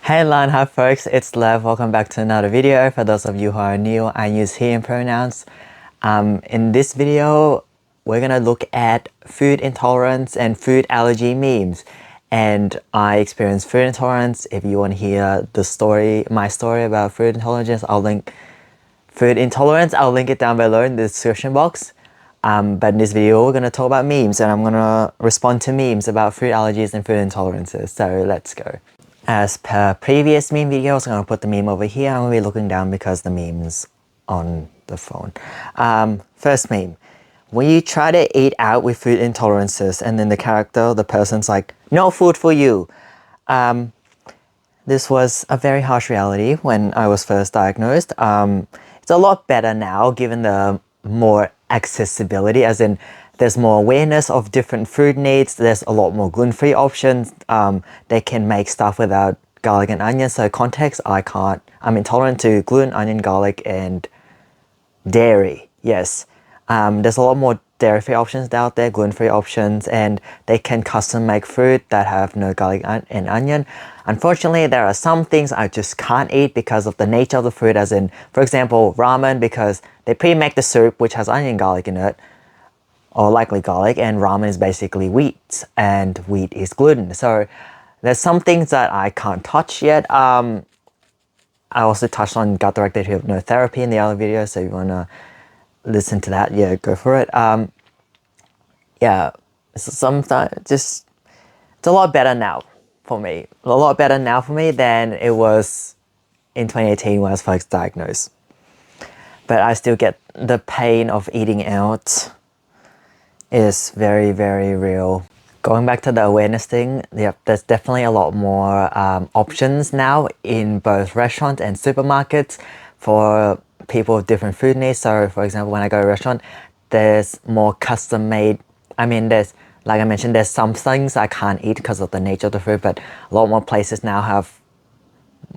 Hey Lan, hi folks, it's Lev. Welcome back to another video. For those of you who are new, I use he and pronouns. In this video, we're gonna look at food intolerance and food allergy memes. And I experienced food intolerance. If you want to hear my story about food intolerance, I'll link it down below in the description box. But in this video, we're gonna talk about memes, and I'm gonna respond to memes about food allergies and food intolerances. So let's go. As per previous meme videos, I'm going to put the meme over here. I'm going to be looking down because the meme's on the phone. First meme. When you try to eat out with food intolerances and then the person's like, no food for you. This was a very harsh reality when I was first diagnosed. It's a lot better now given the more accessibility, as in there's more awareness of different food needs. There's a lot more gluten-free options. They can make stuff without garlic and onion. So context, I'm intolerant to gluten, onion, garlic, and dairy. Yes. There's a lot more dairy-free options out there, gluten-free options, and they can custom make food that have no garlic and onion. Unfortunately, there are some things I just can't eat because of the nature of the food, as in, for example, ramen, because they pre-make the soup, which has onion and garlic in it, or likely garlic, and ramen is basically wheat, and wheat is gluten. So there's some things that I can't touch yet. I also touched on gut-directed hypnotherapy in the other video, so if you want to listen to that, yeah, go for it. Yeah, it's a lot better now for me. A lot better now for me than it was in 2018 when I was first diagnosed. But I still get the pain of eating out is very, very real. Going back to the awareness thing, yep, there's definitely a lot more options now in both restaurants and supermarkets for people with different food needs. So for example, when I go to a restaurant, there's more custom made. Like I mentioned, there's some things I can't eat because of the nature of the food, but a lot more places now have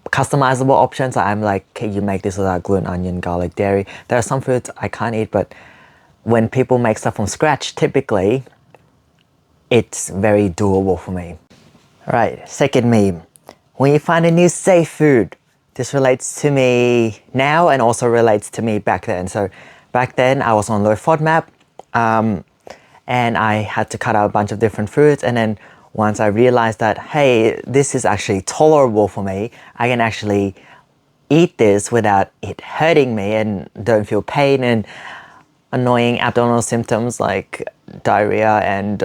customizable options. I'm like, okay, you make this without gluten, onion, garlic, dairy. There are some foods I can't eat, but when people make stuff from scratch, typically, it's very doable for me. All right, second meme. When you find a new safe food, this relates to me now and also relates to me back then. So back then I was on low FODMAP, and I had to cut out a bunch of different foods. And then once I realized that, hey, this is actually tolerable for me, I can actually eat this without it hurting me and don't feel pain and annoying abdominal symptoms like diarrhea and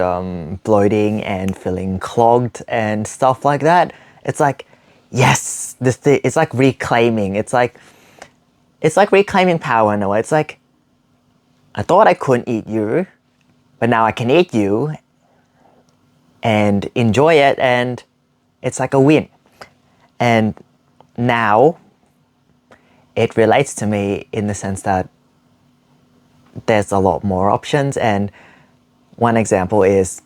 bloating and feeling clogged and stuff like that. It's like, yes, it's like reclaiming. It's like reclaiming power in a way. It's like, I thought I couldn't eat you, but now I can eat you and enjoy it, and it's like a win. And now it relates to me in the sense that there's a lot more options. And one example is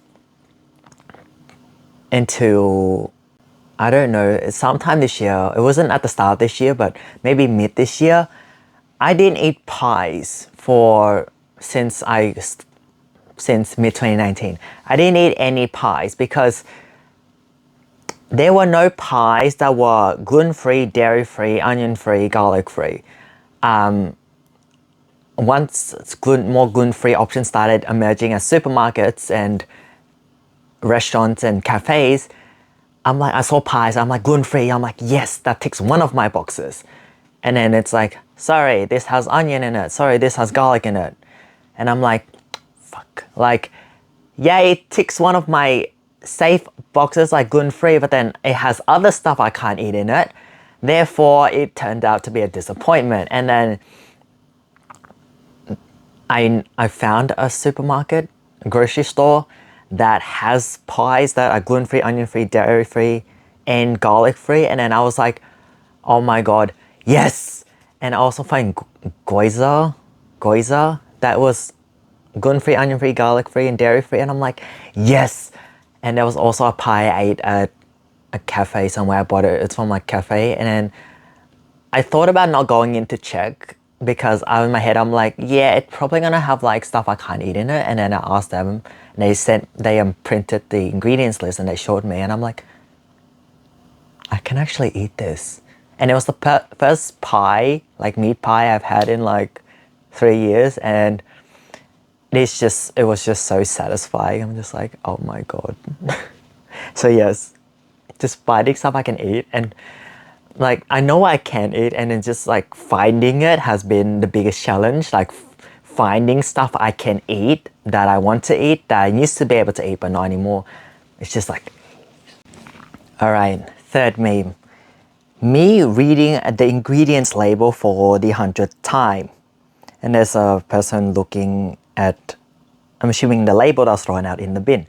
I don't know, sometime this year, it wasn't at the start of this year, but maybe mid this year, I didn't eat pies since mid 2019. I didn't eat any pies because there were no pies that were gluten-free, dairy-free, onion-free, garlic-free. Once more gluten-free options started emerging at supermarkets and restaurants and cafes, I saw pies, I'm like, gluten-free, I'm like, yes, that ticks one of my boxes. And then it's like, sorry, this has onion in it, sorry, this has garlic in it. And I'm like, fuck. Like, yeah, it ticks one of my safe boxes, like gluten-free, but then it has other stuff I can't eat in it. Therefore, it turned out to be a disappointment. And then I found a supermarket, a grocery store that has pies that are gluten-free, onion-free, dairy-free, and garlic-free. And then I was like, oh my god, yes! And I also find gyoza that was gluten-free, onion-free, garlic-free, and dairy-free. And I'm like, yes! And there was also a pie I ate at a cafe somewhere. I bought it. It's from a cafe. And then I thought about not going in to check because in my head I'm like, yeah, it's probably gonna have like stuff I can't eat in it. And then I asked them, and they printed the ingredients list and they showed me, and I'm like, I can actually eat this. And it was the first pie, like meat pie I've had in like 3 years. And it was just so satisfying. I'm just like, oh my God. So yes, just finding stuff I can eat, and like I know I can eat, and then just like finding it has been the biggest challenge. Like finding stuff I can eat that I want to eat that I used to be able to eat but not anymore. It's just like, all right, third meme. Me reading the ingredients label for the 100th time. And there's a person looking at, I'm assuming the label that's thrown out in the bin.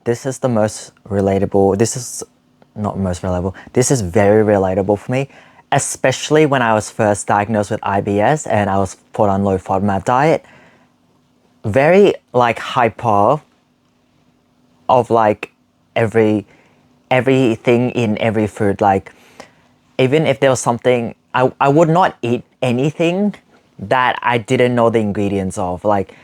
This is the most relatable. This is not most relatable. This is very relatable for me, especially when I was first diagnosed with IBS and I was put on low FODMAP diet. Very like hyper of like everything in every food. Like even if there was something, I would not eat anything that I didn't know the ingredients of. Like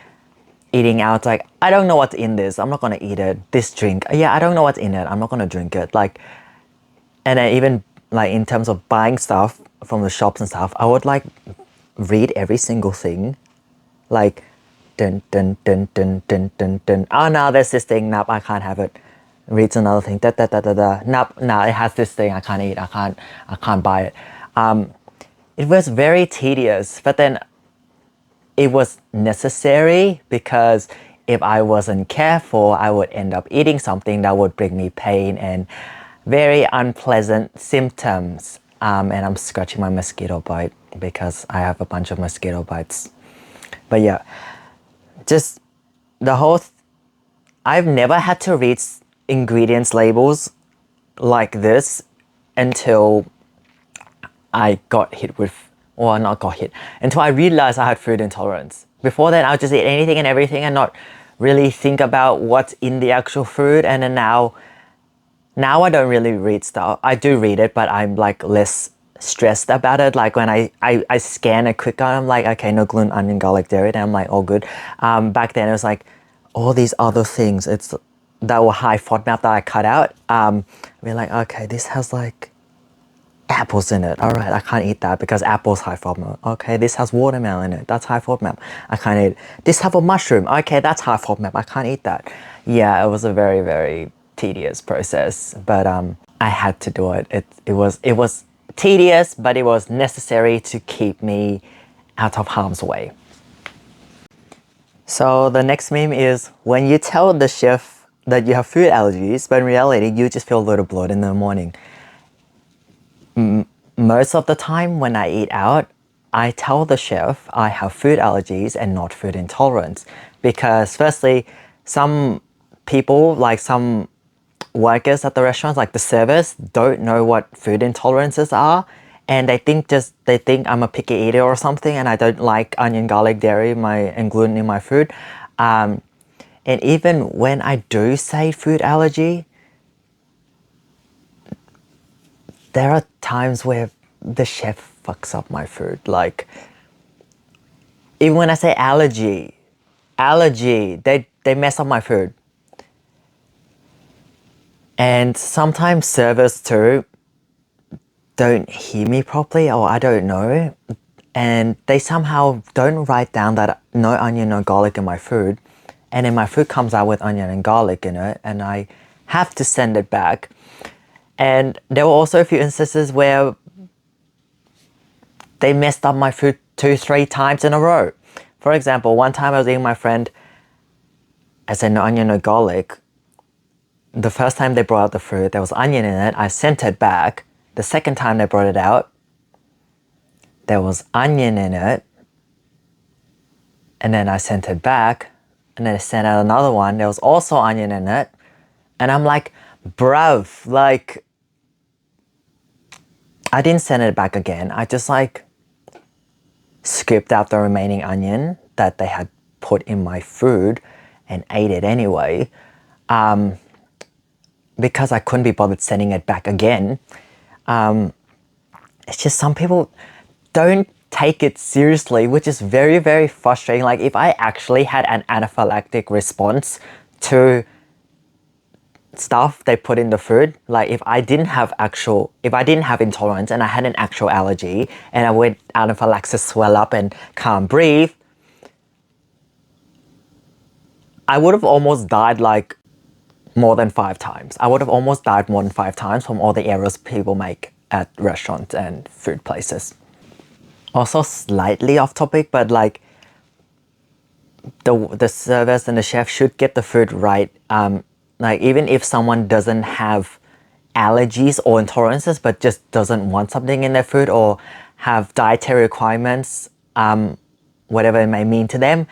eating out, like I don't know what's in this, I'm not gonna eat it. This drink, yeah, I don't know what's in it, I'm not gonna drink it. Like, and then even like in terms of buying stuff from the shops and stuff, I would like read every single thing. Like dun dun dun dun dun dun dun. Oh no, there's this thing, nope, I can't have it. Reads another thing, da da da da da. Nope, no, it has this thing, I can't eat, I can't buy it. It was very tedious, but then it was necessary, because if I wasn't careful, I would end up eating something that would bring me pain and very unpleasant symptoms. And I'm scratching my mosquito bite because I have a bunch of mosquito bites. But yeah, just the whole, I've never had to read ingredients labels like this until I got hit with, or not got hit, until I realized I had food intolerance. Before then, I would just eat anything and everything and not really think about what's in the actual food. And then now I don't really read stuff. I do read it, but I'm like less stressed about it. Like when I scan a quick one, I'm like, okay, no gluten, onion, garlic, dairy, and I'm like, all good. Back then it was like all these other things that were high FODMAP that I cut out. We're like, okay, this has like apples in it. All right, I can't eat that because apples high FODMAP. Okay, this has watermelon in it. That's high FODMAP. I can't eat it. This have a mushroom. Okay, that's high FODMAP. I can't eat that. Yeah, it was a very, very tedious process, but I had to do it. It was tedious, but it was necessary to keep me out of harm's way. So the next meme is when you tell the chef that you have food allergies, but in reality, you just feel a little bloated in the morning. Most of the time when I eat out, I tell the chef I have food allergies and not food intolerance. Because firstly, some people, like some workers at the restaurants, like the servers, don't know what food intolerances are. And they think I'm a picky eater or something, and I don't like onion, garlic, dairy, and gluten in my food. And even when I do say food allergy, there are times where the chef fucks up my food. Like, even when I say allergy, they mess up my food. And sometimes servers too don't hear me properly, or I don't know. And they somehow don't write down that no onion, no garlic in my food. And then my food comes out with onion and garlic in it, and I have to send it back. And there were also a few instances where they messed up my food 2-3 times in a row. For example, one time I was eating my friend, I said no onion, no garlic. The first time they brought out the food, there was onion in it. I sent it back. The second time they brought it out, there was onion in it. And then I sent it back. And then I sent out another one. There was also onion in it. And I'm like, bruv, like, I didn't send it back again. I just like scooped out the remaining onion that they had put in my food and ate it anyway. Because I couldn't be bothered sending it back again. It's just some people don't take it seriously, which is very, very frustrating. Like if I actually had an anaphylactic response to stuff they put in the food. Like if I didn't have intolerance and I had an actual allergy and I went anaphylaxis, swell up and can't breathe, I would have almost died like more than 5 times. I would have almost died more than 5 times from all the errors people make at restaurants and food places. Also slightly off topic, but like the servers and the chef should get the food right. Like even if someone doesn't have allergies or intolerances but just doesn't want something in their food or have dietary requirements, whatever it may mean to them,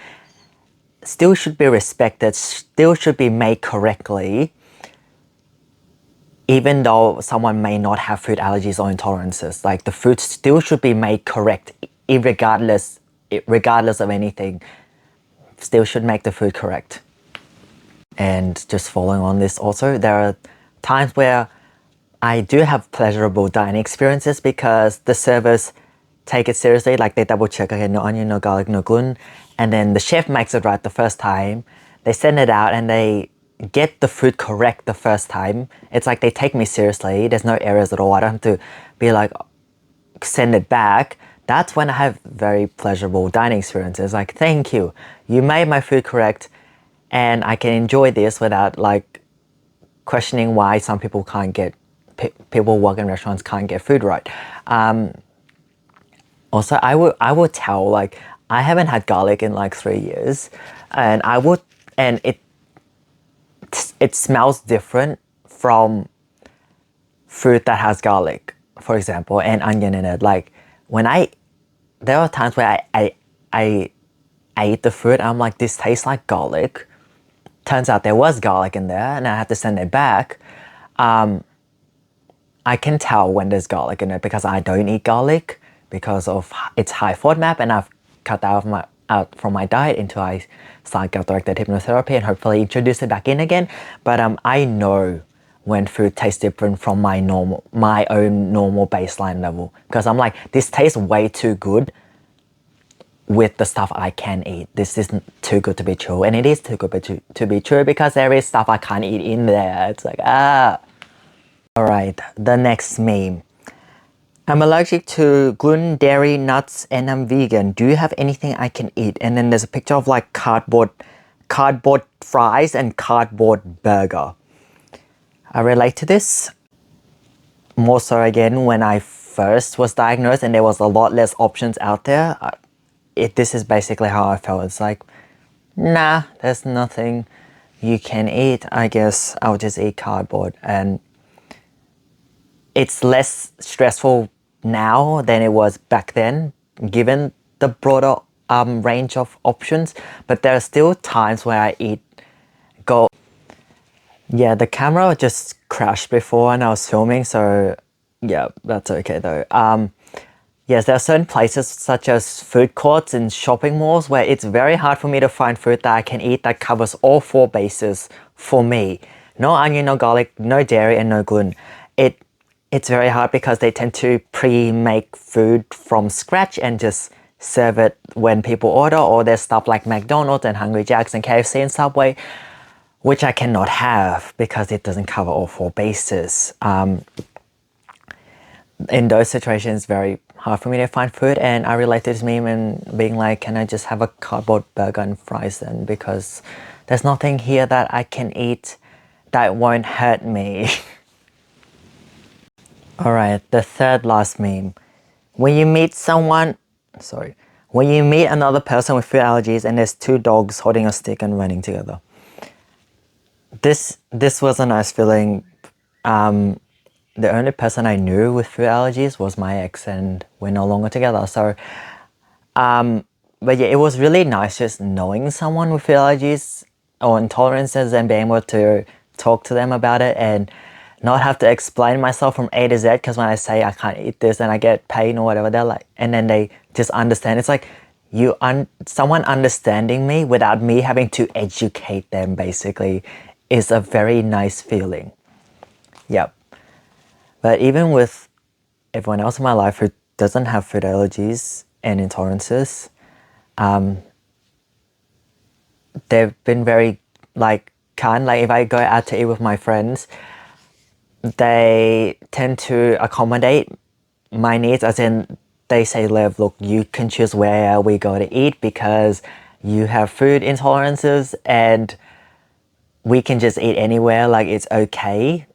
still should be respected, still should be made correctly, even though someone may not have food allergies or intolerances. Like the food still should be made correct, regardless of anything. Still should make the food correct. And just following on this also, there are times where I do have pleasurable dining experiences because the servers take it seriously, like they double check, okay, no onion, no garlic, no gluten, and then the chef makes it right the first time. They send it out and they get the food correct the first time. It's like they take me seriously. There's no errors at all. I don't have to be like, send it back. That's when I have very pleasurable dining experiences. Like, thank you. You made my food correct and I can enjoy this without like questioning why some people can't get, people who work in restaurants can't get food right. Also, I would tell, like, I haven't had garlic in like 3 years and it smells different from food that has garlic, for example, and onion in it. Like there are times where I eat the food and I'm like, this tastes like garlic. Turns out there was garlic in there and I had to send it back. I can tell when there's garlic in it because I don't eat garlic because of its high FODMAP, and I've cut that out from my diet until I start gut-directed hypnotherapy and hopefully introduce it back in again. But I know when food tastes different from my own normal baseline level, because I'm like, this tastes way too good with the stuff I can eat. This isn't too good to be true, and it is too good to be true because there is stuff I can't eat in there. It's like, Alright, the next meme. I'm allergic to gluten, dairy, nuts, and I'm vegan. Do you have anything I can eat? And then there's a picture of like cardboard fries and cardboard burger. I relate to this more so again when I first was diagnosed and there was a lot less options out there. This is basically how I felt. It's like, nah, there's nothing you can eat. I guess I'll just eat cardboard. And it's less stressful now than it was back then, given the broader range of options. But there are still times where I Yeah, the camera just crashed before and I was filming, so yeah, that's okay though. Yes, there are certain places such as food courts and shopping malls where it's very hard for me to find food that I can eat that covers all 4 bases for me. No onion, no garlic, no dairy, and no gluten. It's very hard because they tend to pre-make food from scratch and just serve it when people order, or there's stuff like McDonald's and Hungry Jack's and KFC and Subway, which I cannot have because it doesn't cover all 4 bases. In those situations, it's very hard for me to find food, and I relate to this meme and being like, can I just have a cardboard burger and fries then? Because there's nothing here that I can eat that won't hurt me. Alright, the third last meme. When you meet another person with food allergies and there's 2 dogs holding a stick and running together. This was a nice feeling. The only person I knew with food allergies was my ex, and we're no longer together. So, but yeah, it was really nice just knowing someone with food allergies or intolerances and being able to talk to them about it and not have to explain myself from A to Z, because when I say I can't eat this and I get pain or whatever, they're like, and then they just understand. It's like someone understanding me without me having to educate them, basically, is a very nice feeling. Yep. But even with everyone else in my life who doesn't have food allergies and intolerances, they've been very can't. Like if I go out to eat with my friends, they tend to accommodate my needs, as in they say, Lev, look, you can choose where we go to eat because you have food intolerances and we can just eat anywhere, like it's okay.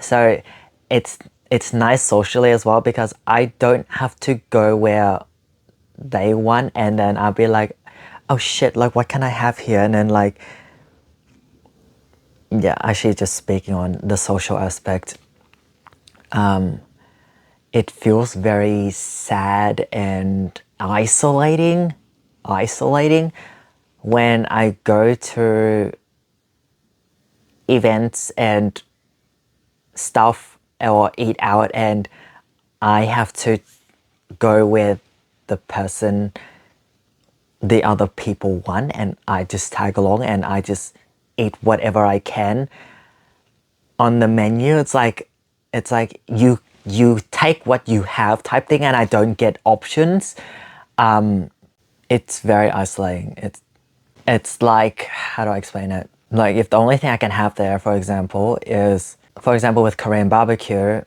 So it's nice socially as well because I don't have to go where they want, and then I'll be like, oh shit, like what can I have here? And then like, yeah, actually just speaking on the social aspect, it feels very sad and isolating when I go to events and stuff or eat out and I have to go with the person the other people want, and I just tag along and I just eat whatever I can on the menu. It's like you take what you have type thing, and I don't get options. It's very isolating. It's like, how do I explain it? Like if the only thing I can have there, for example, is, for example, with Korean barbecue,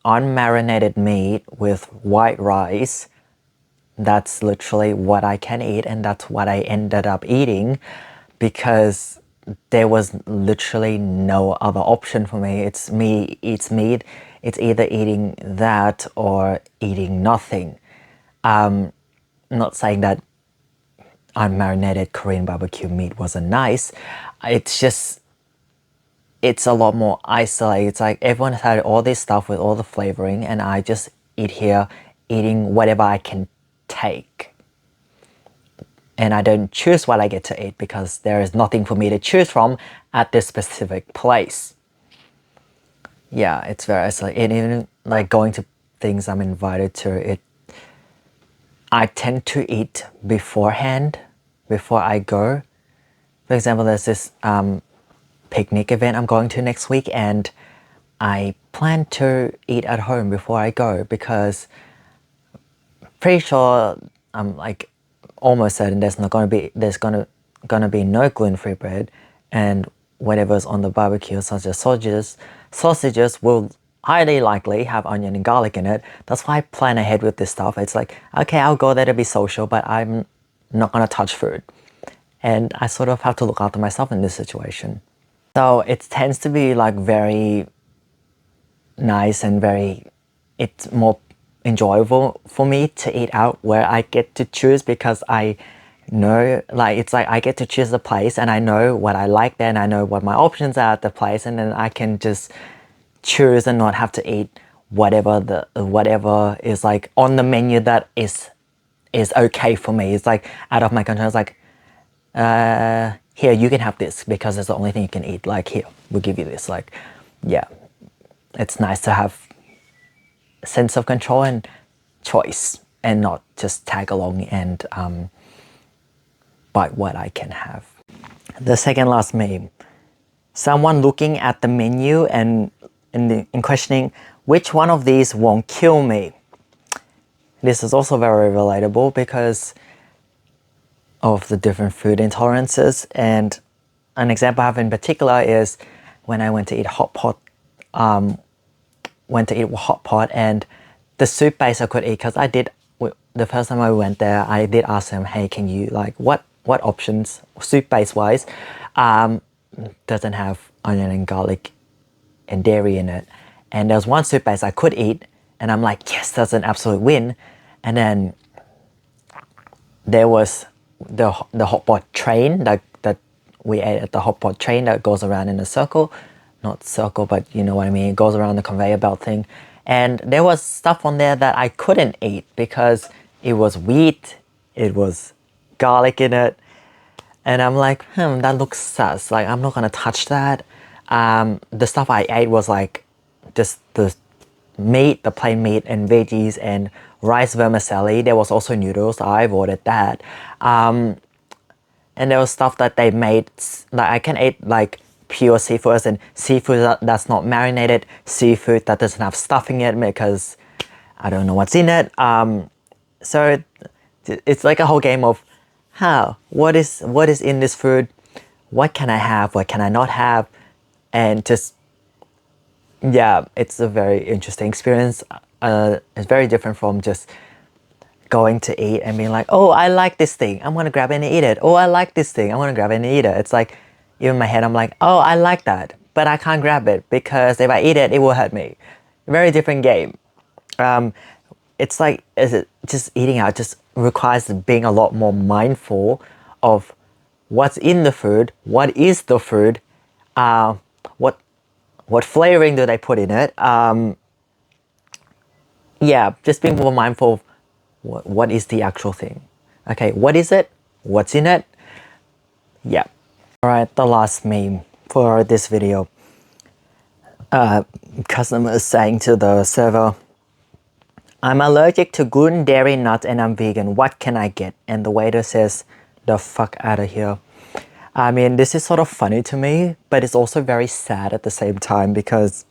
unmarinated meat with white rice, that's literally what I can eat, and that's what I ended up eating because there was literally no other option for me. It's me eats meat. It's either eating that or eating nothing. Not saying that unmarinated Korean barbecue meat wasn't nice. It's just, it's a lot more isolated. It's like everyone had all this stuff with all the flavoring, and I just eat here, eating whatever I can take. And I don't choose what I get to eat because there is nothing for me to choose from at this specific place. Yeah, it's very isolated. And even like going to things I'm invited to, I tend to eat beforehand, before I go. For example, there's this picnic event I'm going to next week, and I plan to eat at home before I go because pretty sure I'm like almost certain there's gonna be no gluten-free bread, and whatever's on the barbecue, such as sausages will highly likely have onion and garlic in it. That's why I plan ahead with this stuff. It's like, okay, I'll go there to be social, but I'm not gonna touch food. And I sort of have to look after myself in this situation. So it tends to be like very nice and it's more enjoyable for me to eat out where I get to choose, because I know, like, it's like I get to choose the place and I know what I like there and I know what my options are at the place, and then I can just choose and not have to eat whatever is like on the menu that is okay for me. It's like out of my control. It's like, here, you can have this because it's the only thing you can eat. Like, here, we'll give you this. Like, yeah, it's nice to have a sense of control and choice and not just tag along and bite what I can have. The second last meme, someone looking at the menu and questioning which one of these won't kill me. This is also very relatable because of the different food intolerances, and an example I have in particular is when I went to eat hot pot, and the soup base I could eat, because the first time I went there, I did ask them, hey, can you, like, what options soup base wise doesn't have onion and garlic and dairy in it. And there was one soup base I could eat, and I'm like, yes, that's an absolute win. And then there was the hot pot train that we ate at the hot pot train that goes around in a circle. Not circle, but you know what I mean. It goes around the conveyor belt thing. And there was stuff on there that I couldn't eat because it was wheat, it was garlic in it. And I'm like, that looks sus. Like, I'm not gonna touch that. The stuff I ate was like just the meat, the plain meat and veggies and rice vermicelli. There was also noodles. I avoided that. And there was stuff that they made, like I can eat like pure seafood and seafood that's not marinated, seafood that doesn't have stuffing in it because I don't know what's in it. So it's like a whole game of what is in this food, what can I have, what can I not have, and just, yeah, it's a very interesting experience. It's very different from just going to eat and being like, oh, I like this thing, I'm gonna grab it and eat it. Oh, I like this thing, I'm gonna grab it and eat it. It's like, in my head, I'm like, oh, I like that, but I can't grab it because if I eat it, it will hurt me. Very different game. It's like, is it just eating out just requires being a lot more mindful of what's in the food, what is the food, what flavoring do they put in it. Yeah, just being more mindful of what is the actual thing. Okay, what is it? What's in it? Yeah. All right, the last meme for this video. Customer is saying to the server, I'm allergic to gluten, dairy, nuts, and I'm vegan. What can I get? And the waiter says, the fuck out of here. I mean, this is sort of funny to me, but it's also very sad at the same time because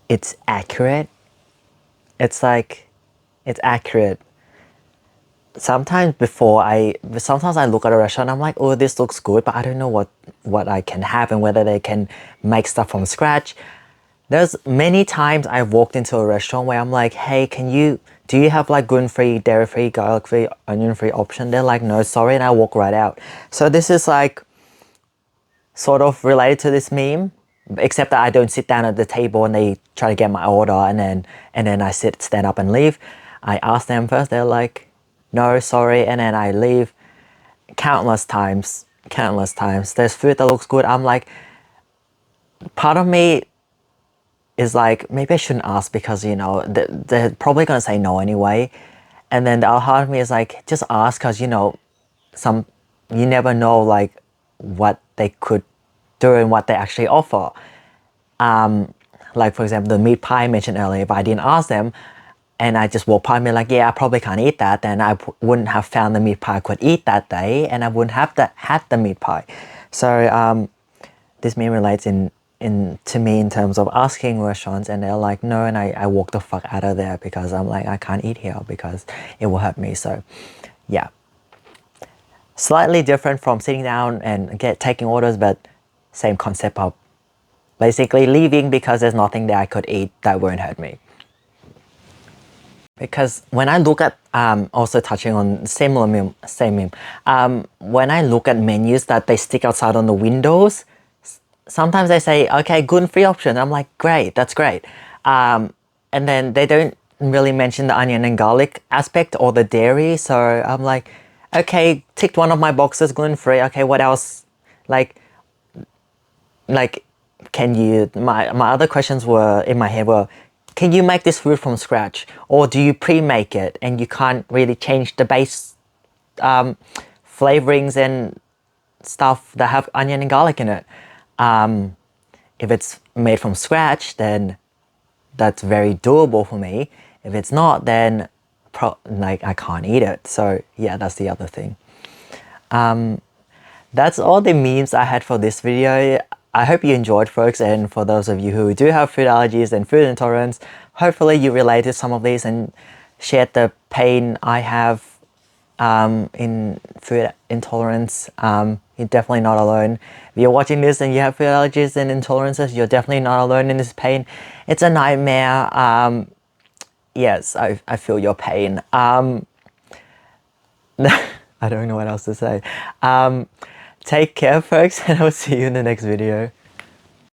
it's accurate. It's like, it's accurate. Sometimes I look at a restaurant, I'm like, oh, this looks good, but I don't know what I can have and whether they can make stuff from scratch. There's many times I've walked into a restaurant where I'm like, hey, do you have like gluten-free, dairy-free, garlic-free, onion-free option? They're like, no, sorry, and I walk right out. So this is like sort of related to this meme, except that I don't sit down at the table and they try to get my order and then I stand up and leave. I ask them first, they're like, no, sorry, and then I leave. Countless times. There's food that looks good. I'm like, part of me is like, maybe I shouldn't ask because, you know, they're probably gonna say no anyway. And then the other half of me is like, just ask because, you know, you never know like what they could do and what they actually offer. Like for example, the meat pie I mentioned earlier, if I didn't ask them and I just walk by me like, yeah, I probably can't eat that, then I wouldn't have found the meat pie I could eat that day and I wouldn't have had the meat pie. So this meme relates to me in terms of asking restaurants and they're like, no, and I walk the fuck out of there because I'm like, I can't eat here because it will hurt me. So yeah, slightly different from sitting down and taking orders, but same concept of basically leaving because there's nothing that I could eat that won't hurt me. Because when I look at, also touching on same meme, when I look at menus that they stick outside on the windows, sometimes they say, okay, gluten-free option. I'm like, great, that's great. And then they don't really mention the onion and garlic aspect or the dairy. So I'm like, okay, ticked one of my boxes, gluten-free. Okay, what else? Like, can you, my other questions were in my head were, can you make this food from scratch? Or do you pre-make it and you can't really change the base flavorings and stuff that have onion and garlic in it? If it's made from scratch, then that's very doable for me. If it's not, then like I can't eat it. So yeah, that's the other thing. That's all the memes I had for this video. I hope you enjoyed, folks, and for those of you who do have food allergies and food intolerance, hopefully you relate to some of these and shared the pain I have in food intolerance. You're definitely not alone. If you're watching this and you have food allergies and intolerances, you're definitely not alone in this pain. It's a nightmare. Yes, I feel your pain. I don't know what else to say. Take care, folks, and I'll see you in the next video.